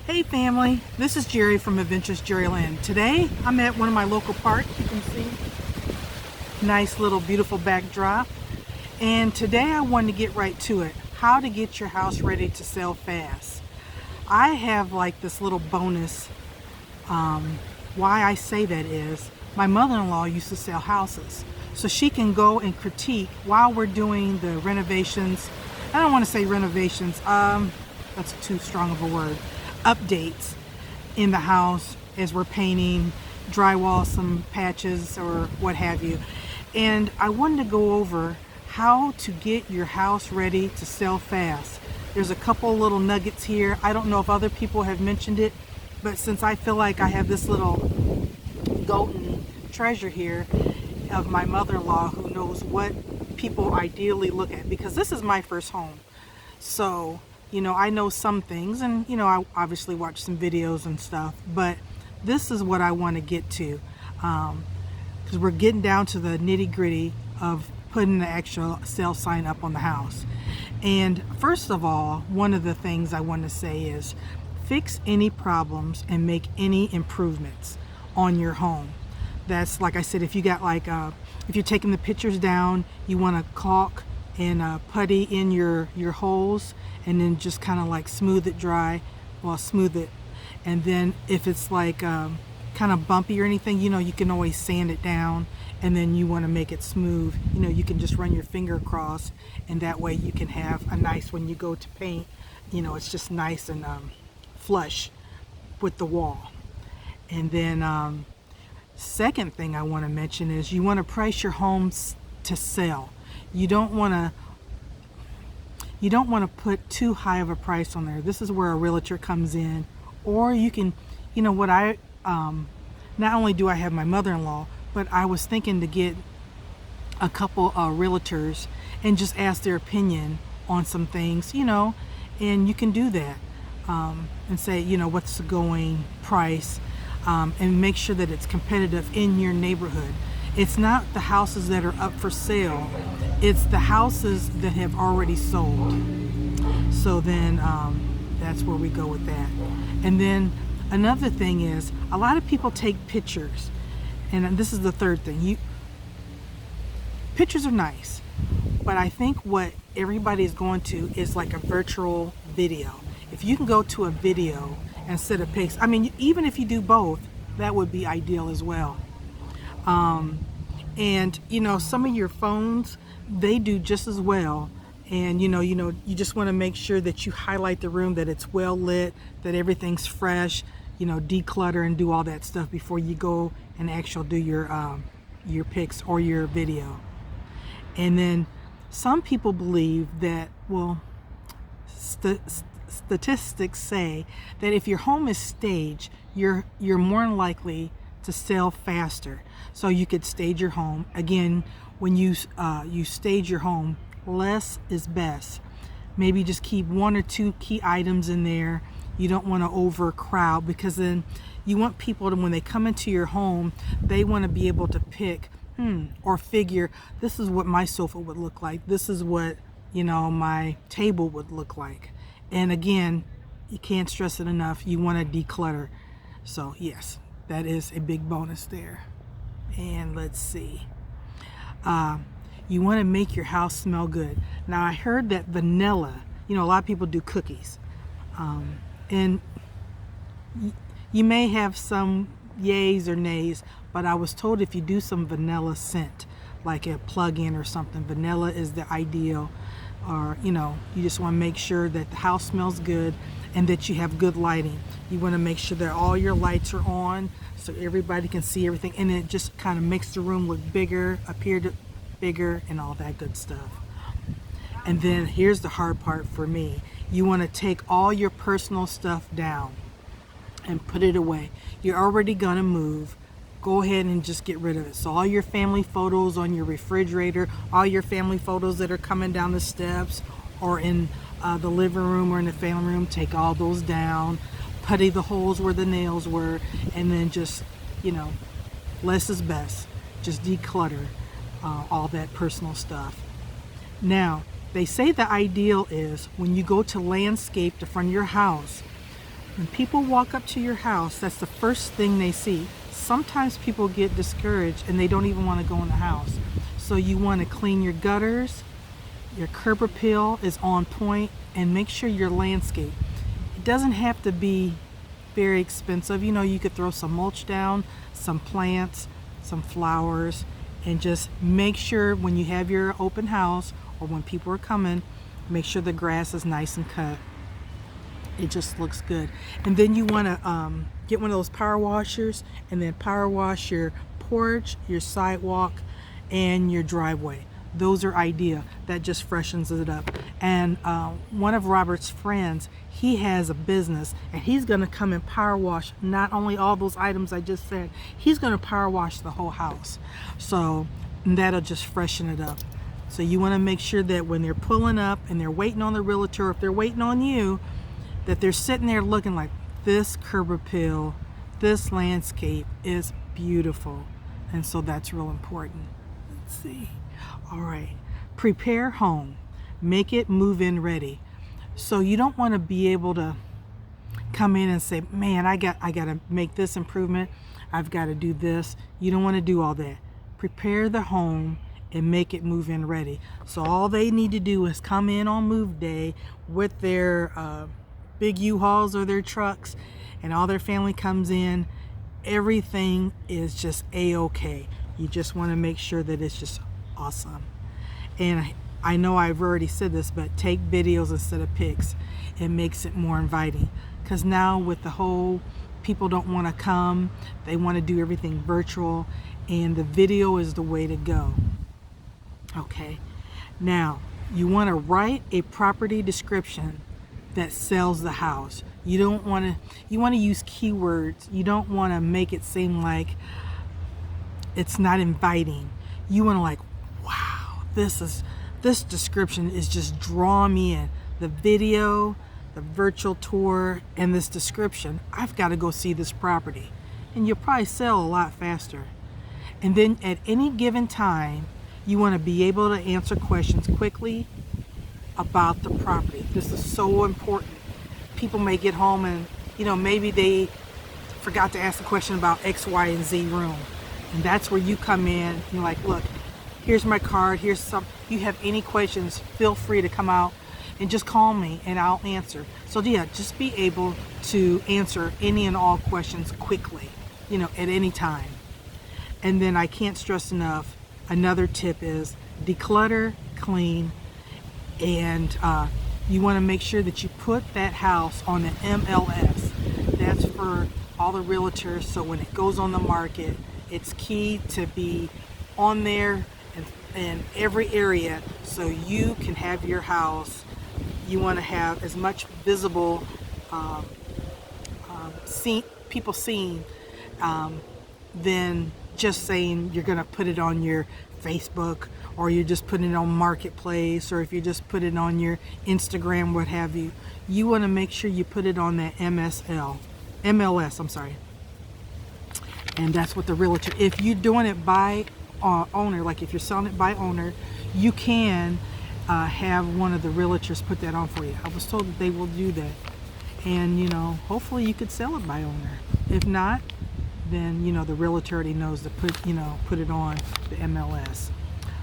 Hey family, this is Jerry from AdventurousJeriLynn. Today I'm at one of my local parks. You can see nice little beautiful backdrop. And today I wanted to get right to it. How to get your house ready to sell fast. I have like this little bonus. Why I say that is my mother-in-law used to sell houses. So she can go and critique while we're doing the renovations. I don't want to say renovations. That's too strong of a word. Updates in the house as we're painting, drywall some patches or what have you. And I wanted to go over how to get your house ready to sell fast. There's a couple little nuggets here. I don't know if other people have mentioned it, but since I feel like I have this little golden treasure here of my mother-in-law who knows what people ideally look at, because this is my first home. So you know, I know some things, and you know, I obviously watch some videos and stuff, but this is what I want to get to, because we're getting down to the nitty-gritty of putting the actual sale sign up on the house. And first of all, one of the things I want to say is fix any problems and make any improvements on your home. That's, like I said, if you got like if you're taking the pictures down, you want to caulk and putty in your holes, and then just kind of like smooth it dry, well, smooth it. And then if it's like kind of bumpy or anything, you know, you can always sand it down. And then you want to make it smooth, you know, you can just run your finger across, and that way you can have a nice, when you go to paint, you know, it's just nice and flush with the wall. And then second thing I want to mention is you want to price your homes to sell. You don't want to put too high of a price on there. This is where a realtor comes in. Or you can, you know what, I not only do I have my mother-in-law, but I was thinking to get a couple realtors and just ask their opinion on some things, you know, and you can do that and say, you know, what's the going price, and make sure that it's competitive in your neighborhood. It's not the houses that are up for sale, it's the houses that have already sold. So then that's where we go with that. And then another thing is, a lot of people take pictures, and this is the third thing. Pictures are nice, but I think what everybody is going to is like a virtual video. If you can go to a video instead of pics, I mean, even if you do both, that would be ideal as well. And you know, some of your phones, they do just as well. And you just want to make sure that you highlight the room, that it's well lit, that everything's fresh, you know, declutter and do all that stuff before you go and actually do your pics or your video. And then some people believe that, well, statistics say that if your home is staged, you're more than likely to sell faster. So you could stage your home. Again, when you stage your home, less is best. Maybe just keep one or two key items in there. You don't want to overcrowd, because then you want people to, when they come into your home, they want to be able to pick or figure, this is what my sofa would look like, this is what, you know, my table would look like. And again, you can't stress it enough, you want to declutter. So yes, that is a big bonus there. And let's see, you want to make your house smell good. Now I heard that vanilla, you know, a lot of people do cookies, and you may have some yays or nays, but I was told if you do some vanilla scent, like a plug-in or something, vanilla is the ideal. Or, you know, you just want to make sure that the house smells good and that you have good lighting. You want to make sure that all your lights are on so everybody can see everything, and it just kind of makes the room look bigger, appear bigger, and all that good stuff. And then here's the hard part for me. You want to take all your personal stuff down and put it away. You're already gonna move. Go ahead and just get rid of it. So all your family photos on your refrigerator, all your family photos that are coming down the steps or in the living room or in the family room, take all those down, putty the holes where the nails were, and then just, you know, less is best. Just declutter all that personal stuff. Now, They say the ideal is when you go to landscape the front of your house, when people walk up to your house, that's the first thing they see. Sometimes people get discouraged and they don't even want to go in the house. So you want to clean your gutters, your curb appeal is on point, and make sure your landscape. It doesn't have to be very expensive. You know, you could throw some mulch down, some plants, some flowers, and just make sure when you have your open house or when people are coming, make sure the grass is nice and cut. It just looks good. And then you want to get one of those power washers and then power wash your porch, your sidewalk, and your driveway. Those are ideal. That just freshens it up. And one of Robert's friends, he has a business and he's going to come and power wash not only all those items I just said, he's going to power wash the whole house. So that'll just freshen it up. So you want to make sure that when they're pulling up and they're waiting on the realtor, if they're waiting on you, that they're sitting there looking like, this curb appeal, this landscape is beautiful. And so that's real important. Let's see. All right. Prepare home. Make it move-in ready. So you don't want to be able to come in and say, man, I got to make this improvement. I've got to do this. You don't want to do all that. Prepare the home and make it move-in ready. So all they need to do is come in on move day with their big U-Hauls or their trucks, and all their family comes in. Everything is just a-okay. You just want to make sure that it's just awesome. And I know I've already said this, but take videos instead of pics. It makes it more inviting, because now with the whole people don't want to come, they want to do everything virtual, and the video is the way to go. Okay, now you want to write a property description that sells the house. You want to use keywords. You don't want to make it seem like it's not inviting. You want to like, wow, this description is just drawing me in. The video, the virtual tour, and this description. I've got to go see this property. And you'll probably sell a lot faster. And then at any given time, you want to be able to answer questions quickly about the property. This is so important. People may get home and, maybe they forgot to ask a question about X, Y, and Z room. And that's where you come in. And you're like, look, here's my card. Here's some. You have any questions, feel free to come out and just call me and I'll answer. So yeah, just be able to answer any and all questions quickly, at any time. And then I can't stress enough, another tip is declutter, clean, and you want to make sure that you put that house on the MLS. That's for all the realtors, so when it goes on the market, it's key to be on there in every area so you can have your house. You want to have as much visible people seeing than just saying you're going to put it on your Facebook, or you're just putting it on Marketplace, or if you just put it on your Instagram, what have you. You want to make sure you put it on that MLS, I'm sorry. And that's what the realtor, if you're doing it by owner, like if you're selling it by owner, you can have one of the realtors put that on for you. I was told that they will do that. And, hopefully you could sell it by owner. If not, then, the realtor already knows to put it on the MLS.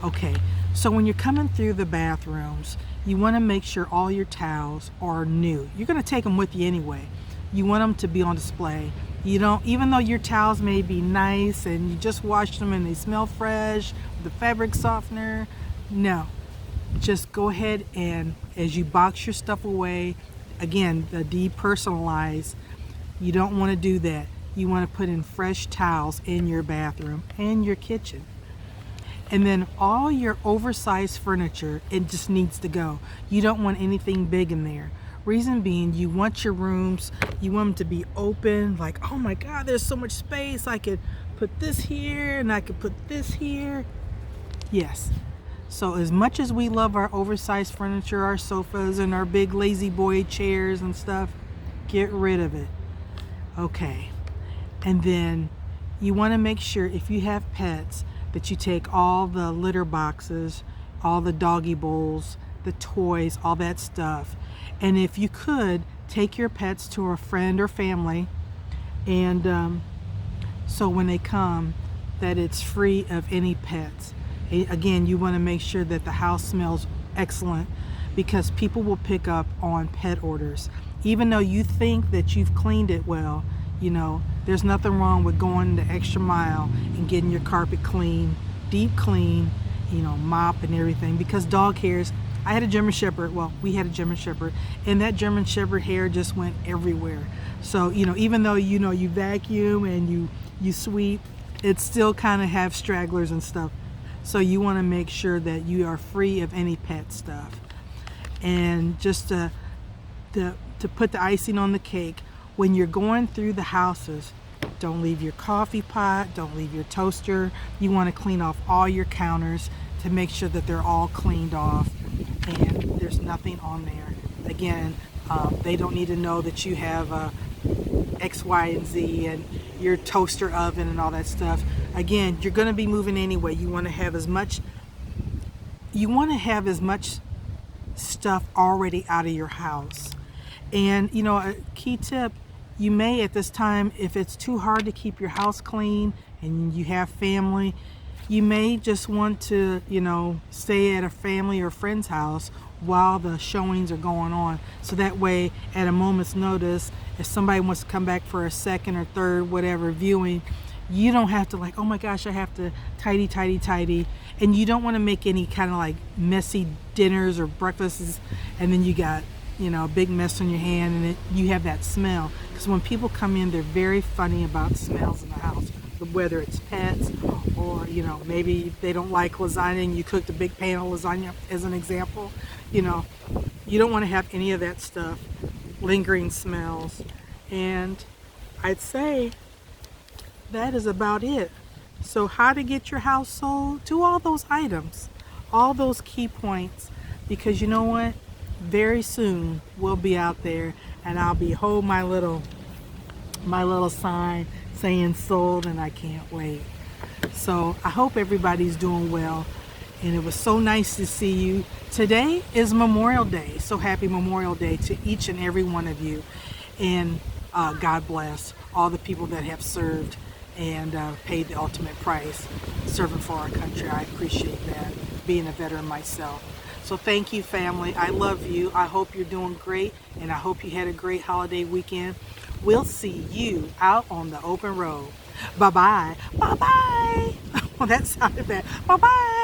Okay, so when you're coming through the bathrooms, you want to make sure all your towels are new. You're going to take them with you anyway. You want them to be on display. Even though your towels may be nice and you just washed them and they smell fresh, the fabric softener, no. Just go ahead and as you box your stuff away, again, the depersonalize, you don't want to do that. You want to put in fresh towels in your bathroom and your kitchen. And then all your oversized furniture, it just needs to go. You don't want anything big in there. Reason being, you want your rooms, you want them to be open, like, oh my God, there's so much space. I could put this here and I could put this here. Yes. So as much as we love our oversized furniture, our sofas and our big lazy boy chairs and stuff, get rid of it. Okay. And then you want to make sure if you have pets that you take all the litter boxes, all the doggy bowls, the toys, all that stuff. And if you could, take your pets to a friend or family, and so when they come, that it's free of any pets. Again, you want to make sure that the house smells excellent, because people will pick up on pet orders. Even though you think that you've cleaned it well, you know, there's nothing wrong with going the extra mile and getting your carpet clean, deep clean, you know, mop and everything, because dog hairs, I had a German Shepherd, well, we had a German Shepherd, and that German Shepherd hair just went everywhere. So, you know, even though, you know, you vacuum and you sweep, it still kind of have stragglers and stuff. So you want to make sure that you are free of any pet stuff. And just to put the icing on the cake, when you're going through the houses, don't leave your coffee pot, don't leave your toaster. You want to clean off all your counters to make sure that they're all cleaned off and there's nothing on there. Again, they don't need to know that you have X, Y, and Z and your toaster oven and all that stuff. Again, you're going to be moving anyway. You want to have as much stuff already out of your house. And you know, a key tip, you may at this time, if it's too hard to keep your house clean and you have family, you may just want to, you know, stay at a family or friend's house while the showings are going on. So that way, at a moment's notice, if somebody wants to come back for a second or third, whatever, viewing, you don't have to like, oh my gosh, I have to tidy. And you don't want to make any kind of like messy dinners or breakfasts, and then you got, you know, a big mess on your hand, and you have that smell. Because when people come in, they're very funny about smells in the house, whether it's pets or, you know, maybe they don't like lasagna and you cooked a big pan of lasagna as an example. You know, you don't want to have any of that stuff, lingering smells. And I'd say that is about it. So how to get your house sold? Do all those items, all those key points, because you know what? Very soon we'll be out there and I'll be holding my little sign saying sold, and I can't wait. So I hope everybody's doing well, and it was so nice to see you. Today is Memorial Day, so happy Memorial Day to each and every one of you, and God bless all the people that have served and paid the ultimate price serving for our country. I appreciate that, being a veteran myself. So thank you, family. I love you. I hope you're doing great, and I hope you had a great holiday weekend. We'll see you out on the open road. Bye-bye. Bye-bye. Well, that sounded bad. Bye-bye.